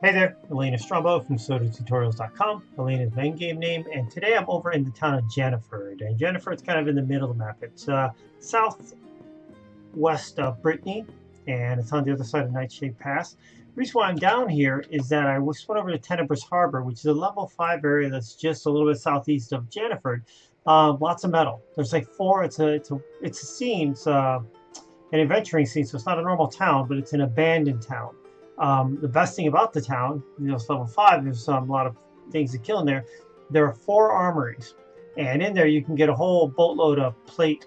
Hey there, Elena Strombo from SodaTutorials.com. Elena's main game name, and today I'm over in the town of Jenniford. And Jenniford's kind of in the middle of the map. It's southwest of Brittany, and it's on the other side of Nightshade Pass. The reason why I'm down here is that I just went over to Tenebrous Harbor, which is a level 5 area that's just a little bit southeast of Jenniford. Lots of metal. There's like four. It's a scene. It's an adventuring scene, so it's not a normal town, but it's an abandoned town. The best thing about the town, it's level 5, there's a lot of things to kill in there. There are 4 armories, and in there you can get a whole boatload of plate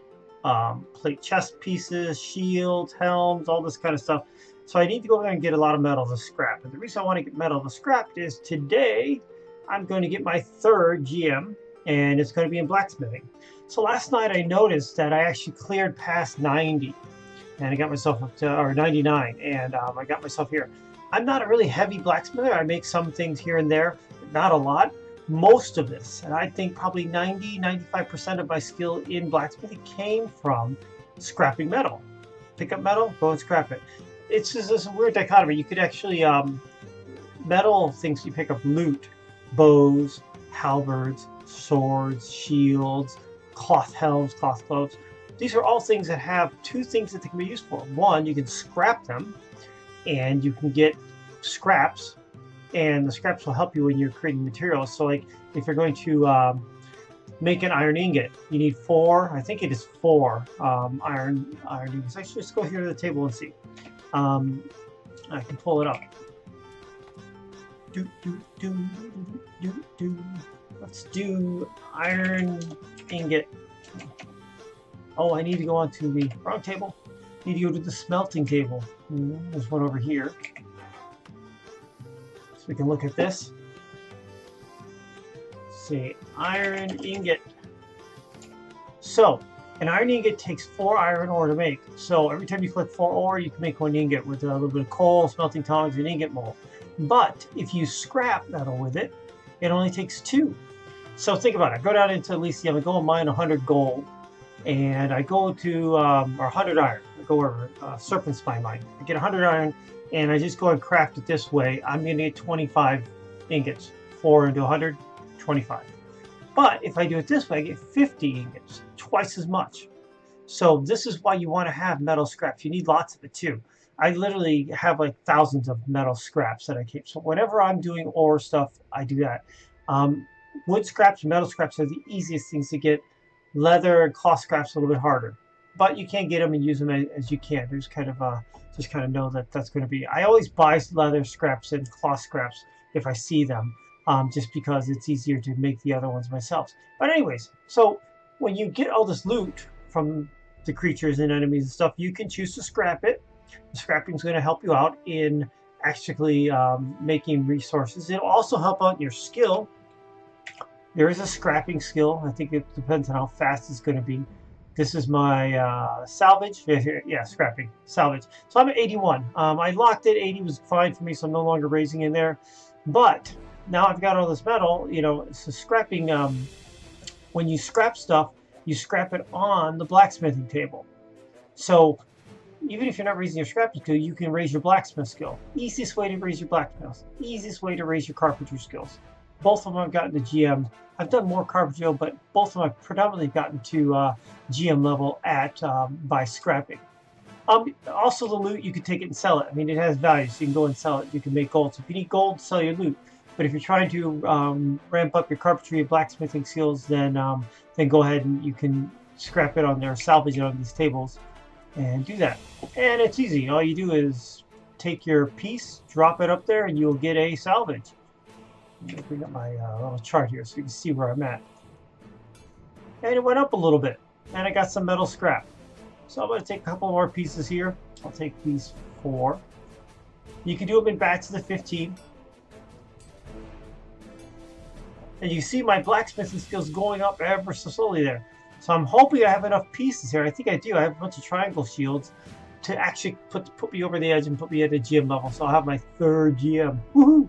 chest pieces, shields, helms, all this kind of stuff. So I need to go there and get a lot of metal to scrap. And the reason I want to get metal to scrap is today I'm going to get my 3rd GM, and it's going to be in blacksmithing. So last night I noticed that I actually cleared past 90. And I got myself up to, or 99, and I got myself here. I'm not a really heavy blacksmither. I make some things here and there, but not a lot. Most of this, and I think probably 90–95% of my skill in blacksmithing came from scrapping metal. Pick up metal, go and scrap it. It's just this weird dichotomy. You could actually, metal things you pick up: loot, bows, halberds, swords, shields, cloth helms, cloth clothes. These are all things that have 2 things that they can be used for. One, you can scrap them, and you can get scraps, and the scraps will help you when you're creating materials. So like if you're going to make an iron ingot, you need 4, I think it is 4 iron ingots. Actually, let's go here to the table and see. I can pull it up. Let's do iron ingot. Oh, I need to go onto the wrong table. I need to go to the smelting table. There's one over here. So we can look at this. Let's see, iron ingot. So, an iron ingot takes 4 iron ore to make. So every time you collect 4 ore, you can make 1 ingot with a little bit of coal, smelting tongs, and ingot mold. But if you scrap metal with it, it only takes 2. So think about it. Go down into Elysium and go and mine 100 gold. And I go to, or 100 iron, I go over Serpent Spine mine. I get 100 iron, and I just go and craft it this way. I'm going to get 25 ingots. 4 into 100, 25. But if I do it this way, I get 50 ingots, twice as much. So this is why you want to have metal scraps. You need lots of it too. I literally have like thousands of metal scraps that I keep. So whenever I'm doing ore stuff, I do that. Wood scraps and metal scraps are the easiest things to get. Leather and cloth scraps a little bit harder, but you can't get them and use them as you can. There's kind of just kind of know that that's going to be. I always buy leather scraps and cloth scraps if I see them, just because it's easier to make the other ones myself. But anyways, so when you get all this loot from the creatures and enemies and stuff, you can choose to scrap it. The scrapping is going to help you out in actually making resources. It'll also help out your skill. There is a scrapping skill. I think it depends on how fast it's going to be. This is my salvage. Yeah, scrapping. Salvage. So I'm at 81. I locked it. 80 was fine for me, so I'm no longer raising in there. But now I've got all this metal. You know, so scrapping, when you scrap stuff, you scrap it on the blacksmithing table. So even if you're not raising your scrapping skill, you can raise your blacksmith skill. Easiest way to raise your blacksmith. Easiest way to raise your carpentry skills. Both of them I've gotten to GM. I've done more carpentry, but both of them I've predominantly gotten to GM level at by scrapping. Also, the loot, you can take it and sell it. I mean, it has value, so you can go and sell it. You can make gold. So if you need gold, sell your loot. But if you're trying to ramp up your carpentry and blacksmithing skills, then go ahead and you can scrap it on there, salvage it on these tables, and do that. And it's easy. All you do is take your piece, drop it up there, and you'll get a salvage. Let me bring up my little chart here so you can see where I'm at. And it went up a little bit. And I got some metal scrap. So I'm going to take a couple more pieces here. I'll take these 4. You can do them in batches of 15. And you see my blacksmithing skills going up ever so slowly there. So I'm hoping I have enough pieces here. I think I do. I have a bunch of triangle shields to actually put me over the edge and put me at a GM level. So I'll have my 3rd GM. Woohoo!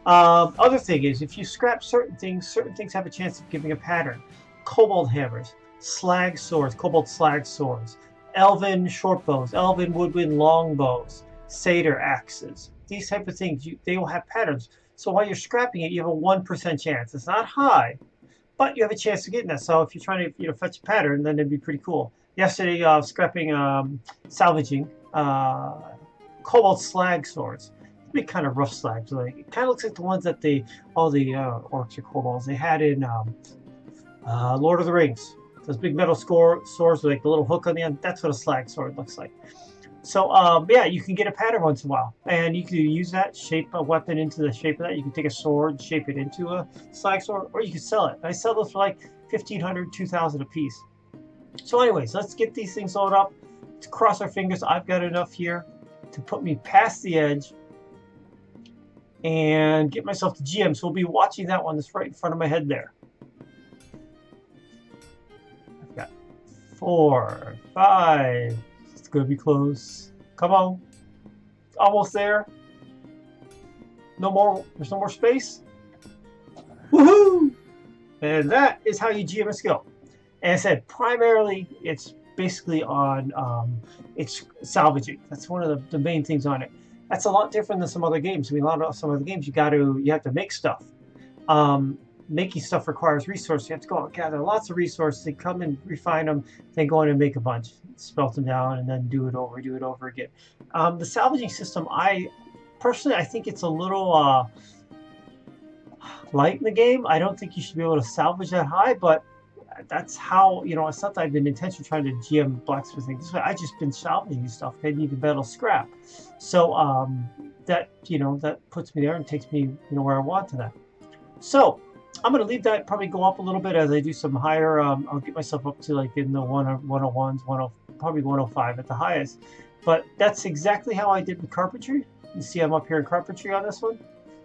Other thing is, if you scrap certain things have a chance of giving a pattern. Cobalt hammers, slag swords, cobalt slag swords, elven short bows, elven woodwind long bows, satyr axes, these type of things, they will have patterns. So while you're scrapping it, you have a 1% chance. It's not high, but you have a chance of getting that. So if you're trying to fetch a pattern, then it'd be pretty cool. Yesterday, scrapping, salvaging cobalt slag swords. Be kind of rough slags. Like it kind of looks like the ones that all the orcs or kobolds they had in Lord of the Rings. Those big metal swords with like the little hook on the end. That's what a slag sword looks like. So yeah, you can get a pattern once in a while, and you can use that, shape a weapon into the shape of that. You can take a sword, shape it into a slag sword, or you can sell it. I sell those for like 1,500, 2,000 a piece. So anyways, let's get these things loaded up. Let's cross our fingers. I've got enough here to put me past the edge and get myself to GM. So we'll be watching that one that's right in front of my head there. I've got 4, 5. It's going to be close. Come on. Almost there. No more. There's no more space. Woohoo! And that is how you GM a skill. And I said, primarily, it's basically on it's salvaging. That's one of the main things on it. That's a lot different than some other games. I mean, some other games you have to make stuff. Making stuff requires resources. You have to go out and gather lots of resources. They come and refine them, then go in and make a bunch, smelt them down, and then do it over again. The salvaging system, I think it's a little light in the game. I don't think you should be able to salvage that high, but that's how, it's not that I've been intentionally trying to GM blacksmithing this way. I just been salvaging stuff. I need to metal scrap. So that puts me there and takes me where I want to that. So I'm going to leave that, probably go up a little bit as I do some higher. I'll get myself up to like in the 101s, probably 105 at the highest. But that's exactly how I did with carpentry. You see I'm up here in carpentry on this one.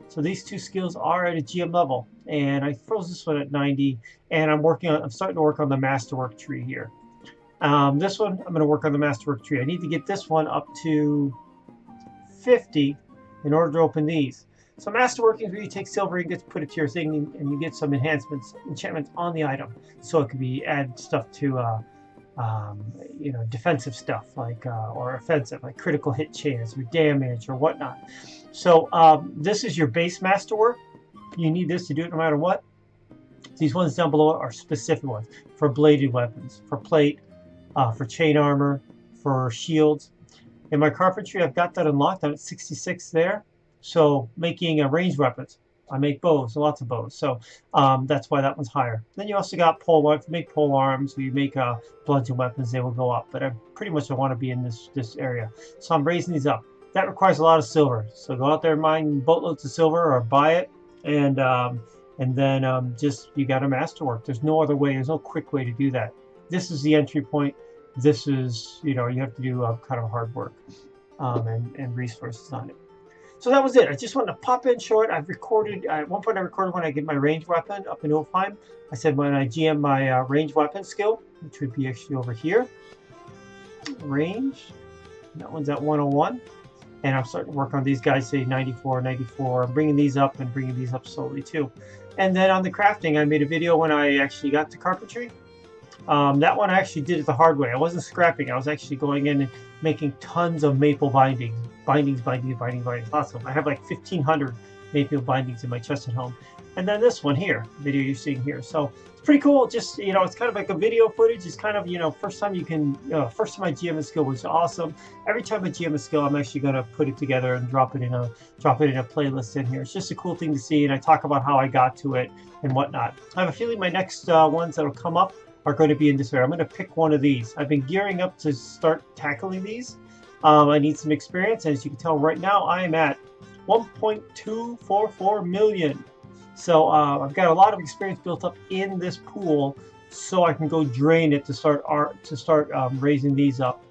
So these two skills are at a GM level, and I froze this one at 90, and I'm starting to work on the masterwork tree here. This one, I'm going to work on the masterwork tree. I need to get this one up to 50 in order to open these. So masterworking is where you take silver ingots, put it to your thing, and you get some enchantments on the item. So it could be add stuff to defensive stuff like or offensive, like critical hit chance or damage or whatnot. So this is your base masterwork. You need this to do it no matter what. These ones down below are specific ones for bladed weapons, for plate, for chain armor, for shields. In my carpentry, I've got that unlocked. I'm at 66 there. So making ranged weapons. I make bows, lots of bows. So that's why that one's higher. Then you also got pole. If you make pole arms, or you make bludgeon weapons, they will go up. But I pretty much want to be in this area. So I'm raising these up. That requires a lot of silver. So go out there and mine boatloads of silver or buy it. And then just you got to masterwork. There's no other way. There's no quick way to do that. This is the entry point. This is, you have to do kind of hard work and resources on it. So that was it. I just wanted to pop in short. I've recorded, at one point I recorded when I get my ranged weapon up in Ulfheim. I said when I GM my ranged weapon skill, which would be actually over here. Range. That one's at 101. And I'm starting to work on these guys, say 94, 94. I'm bringing these up and bringing these up slowly too. And then on the crafting, I made a video when I actually got to carpentry. That one I actually did it the hard way. I wasn't scrapping. I was actually going in and making tons of maple bindings. Bindings, lots of them. I have like 1,500 maple bindings in my chest at home. And then this one here, video you're seeing here. So it's pretty cool. Just, it's kind of like a video footage. It's kind of, first time I GM a skill was awesome. Every time I GM a skill, I'm actually going to put it together and drop it in a playlist in here. It's just a cool thing to see. And I talk about how I got to it and whatnot. I have a feeling my next ones that'll come up are going to be in this area. I'm going to pick one of these. I've been gearing up to start tackling these. I need some experience, and as you can tell right now, I am at 1.244 million. So I've got a lot of experience built up in this pool, so I can go drain it to start raising these up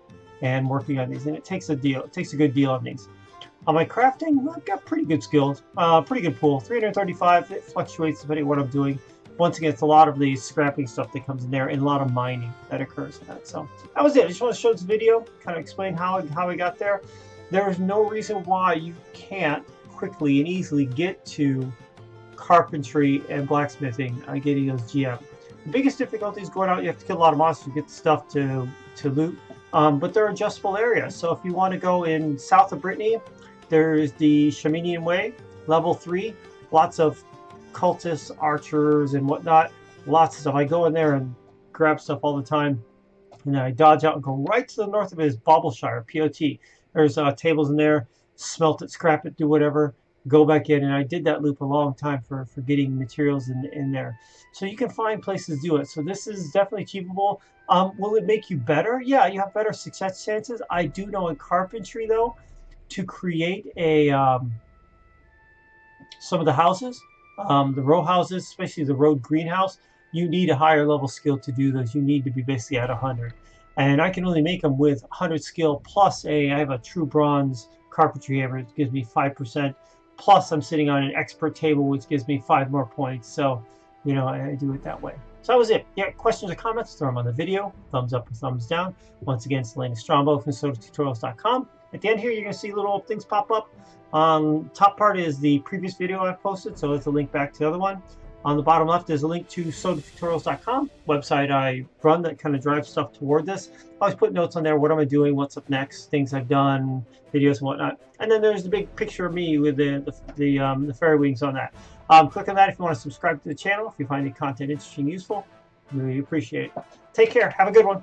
and working on these. And it takes a good deal on these. On my crafting, I've got pretty good skills, pretty good pool. 335. It fluctuates depending on what I'm doing. Once again, it's a lot of the scrapping stuff that comes in there and a lot of mining that occurs in that. So that was it. I just want to show this video, kind of explain how I got there. There is no reason why you can't quickly and easily get to carpentry and blacksmithing getting those GM. The biggest difficulty is going out. You have to kill a lot of monsters to get the stuff to loot. But they're adjustable areas. So if you want to go in south of Brittany, There's the Shamanian Way, level 3. Lots of cultists, archers, and whatnot. Lots of stuff. I go in there and grab stuff all the time. And then I dodge out and go right to the north of it is Baubleshire, POT. There's tables in there. Smelt it, scrap it, do whatever. Go back in. And I did that loop a long time for getting materials in there. So you can find places to do it. So this is definitely achievable. Will it make you better? Yeah, you have better success chances. I do know in carpentry, though, to create a some of the houses, the row houses, especially the road greenhouse, you need a higher level skill to do those. You need to be basically at 100. And I can only make them with 100 skill plus I have a true bronze carpentry hammer, which gives me 5%. Plus I'm sitting on an expert table, which gives me 5 more points. So, you know, I do it that way. So that was it. Yeah, questions or comments, throw them on the video. Thumbs up or thumbs down. Once again, it's Elena Strombo from SodaTutorials.com. At the end here, you're going to see little things pop up. Top part is the previous video I've posted, so it's a link back to the other one. On the bottom left is a link to SodaTutorials.com, website I run that kind of drives stuff toward this. I always put notes on there, what am I doing, what's up next, things I've done, videos and whatnot. And then there's the big picture of me with the fairy wings on that. Click on that if you want to subscribe to the channel, if you find the content interesting and useful. Really appreciate it. Take care. Have a good one.